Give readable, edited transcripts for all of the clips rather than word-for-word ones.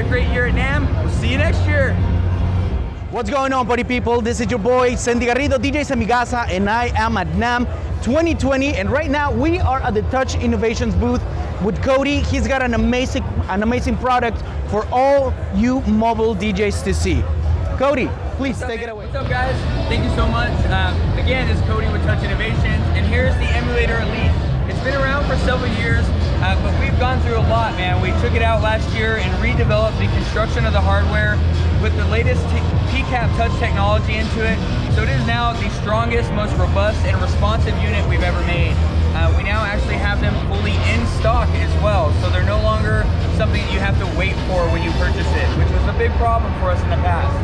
a great year at Namm. We'll see you next year. What's going on, party people? This is your boy, DJ Zemigasa, and I am at Namm 2020. And right now, we are at the Touch Innovations booth with Cody. He's got an amazing product for all you mobile DJs to see. Cody, please take it away. What's up, guys? Thank you so much. Again, it's Cody with Touch Innovations, and here's the Emulator Elite. It's been around for several years, but we've gone through a lot, man. We took it out last year and redeveloped the construction of the hardware with the latest PCAP touch technology into it. So it is now the strongest, most robust, and responsive unit we've ever made. We now actually have them fully in stock as well, so they're no longer something that you have to wait for when you purchase it, which was a big problem for us in the past.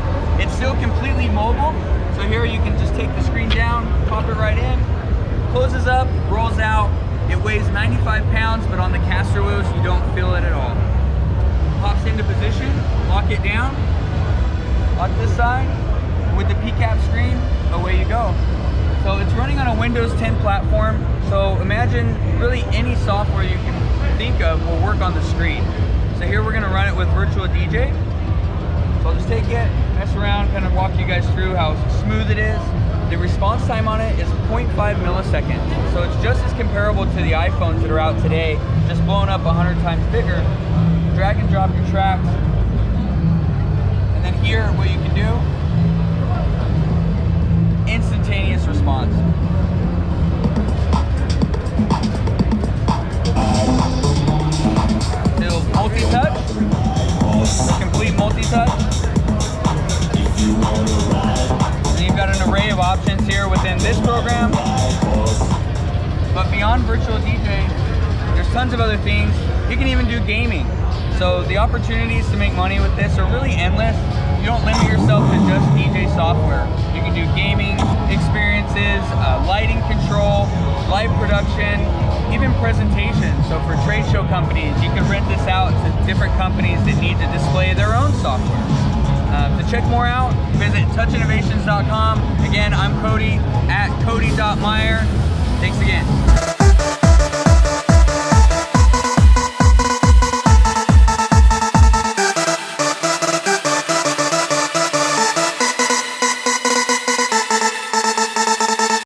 It's still completely mobile, so here you can just take the screen down, pop it right in, closes up, rolls out. It weighs 95 pounds, but on the caster wheels, you don't feel it at all. Pops into position, lock it down, lock this side, with the PCAP screen, away you go. So it's running on a Windows 10 platform, so imagine really any software you can think of will work on the screen. So here we're gonna run it with Virtual DJ. So I'll just take it, mess around, kind of walk you guys through how smooth it is. The response time on it is 0.5 milliseconds. So it's just as comparable to the iPhones that are out today, just blown up 100 times bigger. Drag and drop your tracks. And then here, what you can do, instantaneous response. Still multi-touch, so complete multi-touch. And you've got an array of options here within this program. But beyond Virtual DJ, there's tons of other things. You can even do gaming. So the opportunities to make money with this are really endless. You don't limit yourself to just DJ software. You can do gaming experiences, lighting control, live production, even presentations. So for trade show companies, you can rent this out to different companies that need to display their own software. To check more out, visit touchinnovations.com. Again, I'm Cody at Cody.Myer. Thanks again.